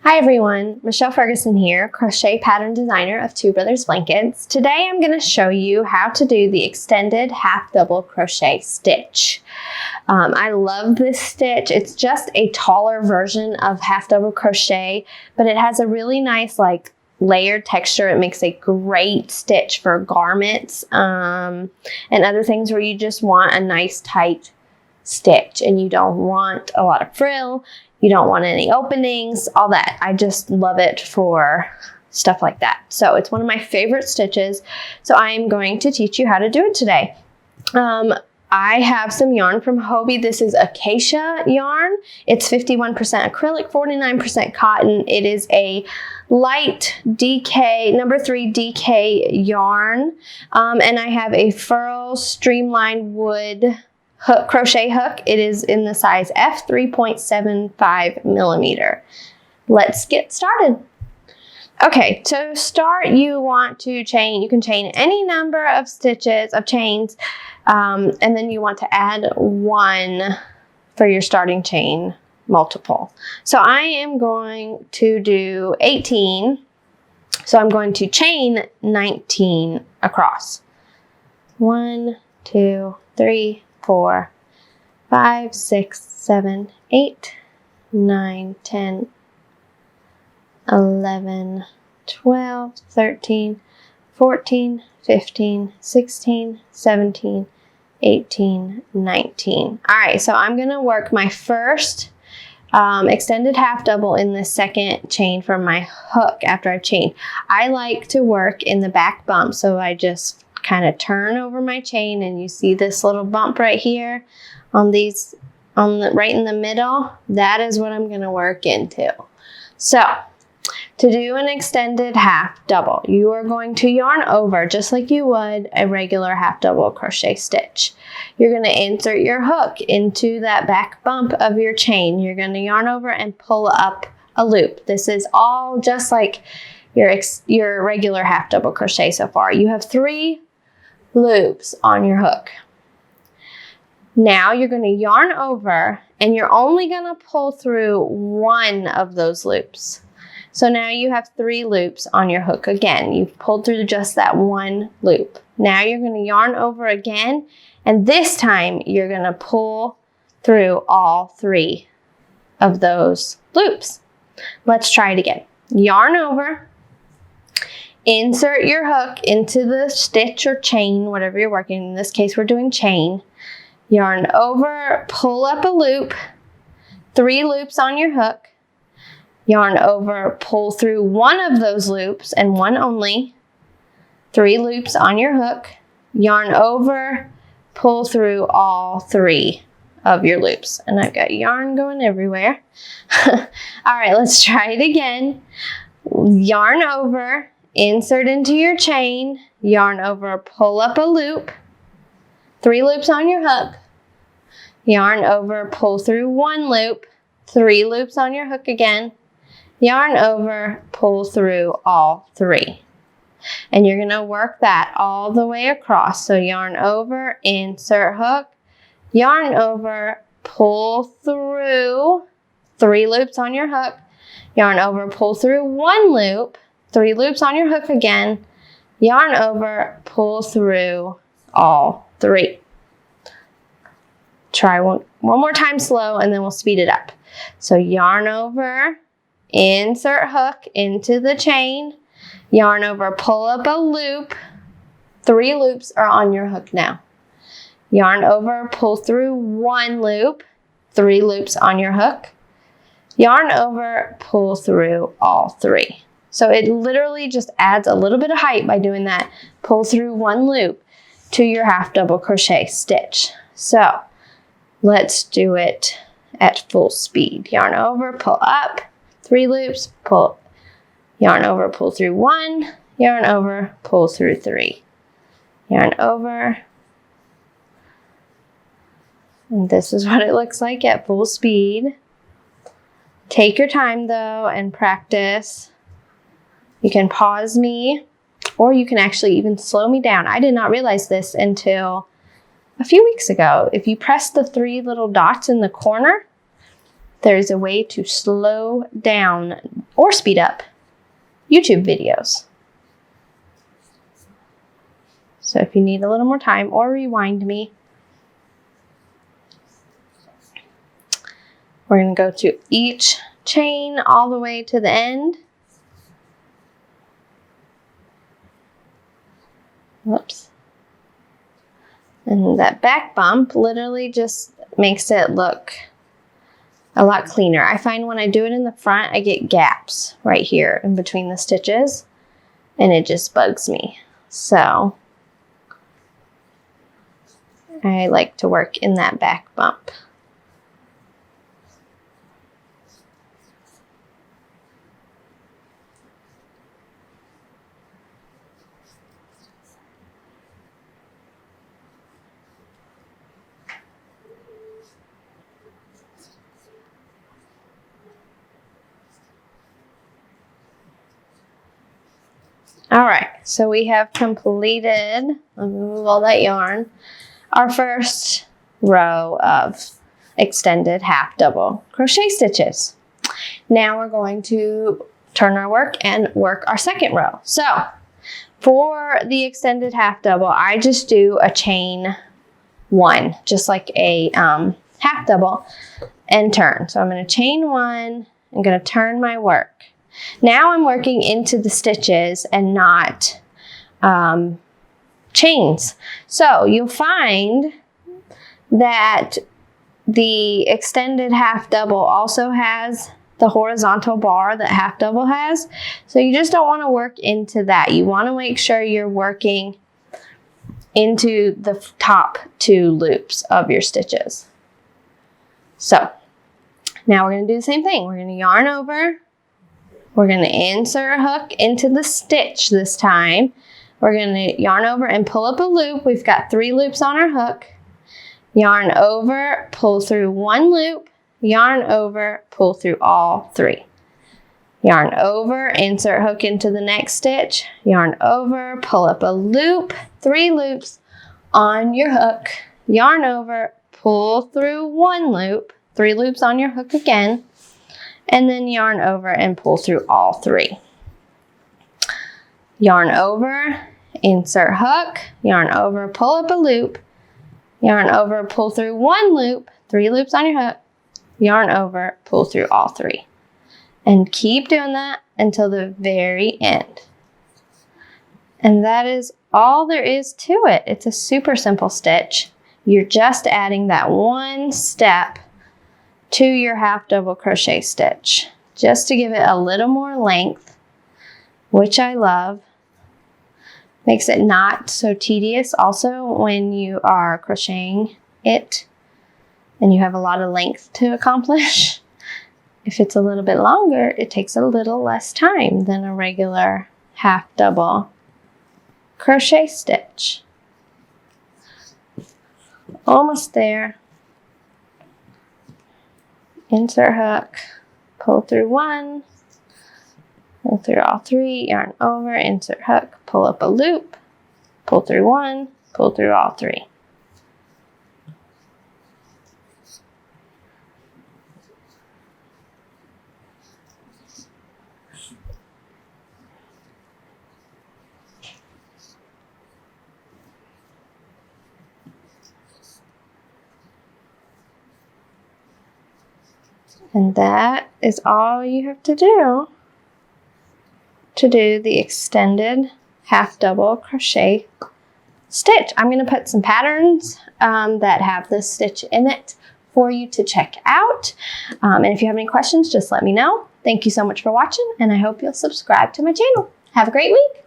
Hi everyone, Michelle Ferguson here, crochet pattern designer of Two Brothers Blankets. Today I'm going to show you how to do the extended half double crochet stitch. I love this stitch. It's just a taller version of half double crochet, but it has a really nice layered texture. It makes a great stitch for garments and other things where you just want a nice tight stitch and you don't want a lot of frill. You don't want any openings, all that. I just love it for stuff like that. So it's one of my favorite stitches. So I am going to teach you how to do it today. I have some yarn from Hobbii. This is acacia yarn. It's 51% acrylic, 49% cotton. It is a light DK, number 3 DK yarn. And I have a furl streamlined wood crochet hook. It is in the size F, 3.75 millimeter. Let's get started. Okay, to start, you want to chain. You can chain any number of stitches of chains, and then you want to add 1 for your starting chain multiple. So I am going to do 18. So I'm going to chain 19 across. 1, 2, 3, 4, 5, 6, 7, 8, 9, 10, 11, 12, 13, 14, 15, 16, 17, 18, 19. All right, so I'm gonna work my first extended half double in the second chain from my hook after I've chained. I like to work in the back bump, so I just kind of turn over my chain and you see this little bump right here on these, right in the middle. That is what I'm going to work into. So to do an extended half double, you are going to yarn over just like you would a regular half double crochet stitch. You're going to insert your hook into that back bump of your chain. You're going to yarn over and pull up a loop. This is all just like your regular half double crochet so far. You have 3 loops on your hook. Now you're going to yarn over and you're only going to pull through 1 of those loops. So now you have 3 loops on your hook. Again, you've pulled through just that 1 loop. Now you're going to yarn over again, and this time you're going to pull through all 3 of those loops. Let's try it again. Yarn over. Insert your hook into the stitch or chain, whatever you're working. In this case, we're doing chain. Yarn over, pull up a loop, 3 loops on your hook. Yarn over, pull through 1 of those loops and 1 only. 3 loops on your hook. Yarn over, pull through all 3 of your loops. And I've got yarn going everywhere. All right, let's try it again. Yarn over. Insert into your chain, yarn over, pull up a loop, 3 loops on your hook, yarn over, pull through 1 loop, 3 loops on your hook again, yarn over, pull through all 3. And you're going to work that all the way across. So yarn over, insert hook, yarn over, pull through 3 loops on your hook, yarn over, pull through 1 loop, 3 loops on your hook again, yarn over, pull through all 3. Try one more time slow and then we'll speed it up. So yarn over, insert hook into the chain, yarn over, pull up a loop, 3 loops are on your hook now. Yarn over, pull through 1 loop, 3 loops on your hook, yarn over, pull through all 3. So it literally just adds a little bit of height by doing that. Pull through 1 loop to your half double crochet stitch. So let's do it at full speed. Yarn over, pull up, 3 loops, pull, yarn over, pull through 1, yarn over, pull through 3. Yarn over. And this is what it looks like at full speed. Take your time though and practice. You can pause me, or you can actually even slow me down. I did not realize this until a few weeks ago. If you press the 3 little dots in the corner, there's a way to slow down or speed up YouTube videos. So if you need a little more time, or rewind me, we're going to go to each chain all the way to the end. Whoops. And that back bump literally just makes it look a lot cleaner. I find when I do it in the front, I get gaps right here in between the stitches, and it just bugs me. So I like to work in that back bump. All right, so we have completed, let me move all that yarn, our first row of extended half double crochet stitches. Now we're going to turn our work and work our second row. So for the extended half double, I just do a chain one, just like a half double, and turn. So I'm going to chain one, I'm going to turn my work. Now I'm working into the stitches and not chains. So you'll find that the extended half double also has the horizontal bar that half double has. So you just don't want to work into that. You want to make sure you're working into the top two loops of your stitches. So now we're going to do the same thing. We're going to yarn over. We're going to insert a hook into the stitch this time. We're going to yarn over and pull up a loop. We've got 3 loops on our hook. Yarn over, pull through 1 loop, yarn over, pull through all 3. Yarn over, insert hook into the next stitch, yarn over, pull up a loop, 3 loops on your hook, yarn over, pull through 1 loop, 3 loops on your hook again, and then yarn over and pull through all 3. Yarn over, insert hook, yarn over, pull up a loop, yarn over, pull through 1 loop, 3 loops on your hook, yarn over, pull through all 3. And keep doing that until the very end. And that is all there is to it. It's a super simple stitch. You're just adding that 1 step to your half double crochet stitch, just to give it a little more length, which I love. Makes it not so tedious also when you are crocheting it and you have a lot of length to accomplish. If it's a little bit longer, it takes a little less time than a regular half double crochet stitch. Almost there. Insert hook, pull through 1, pull through all 3, yarn over, insert hook, pull up a loop, pull through 1, pull through all 3. And that is all you have to do the extended half double crochet stitch. I'm going to put some patterns that have this stitch in it for you to check out. And if you have any questions, just let me know. Thank you so much for watching, and I hope you'll subscribe to my channel. Have a great week.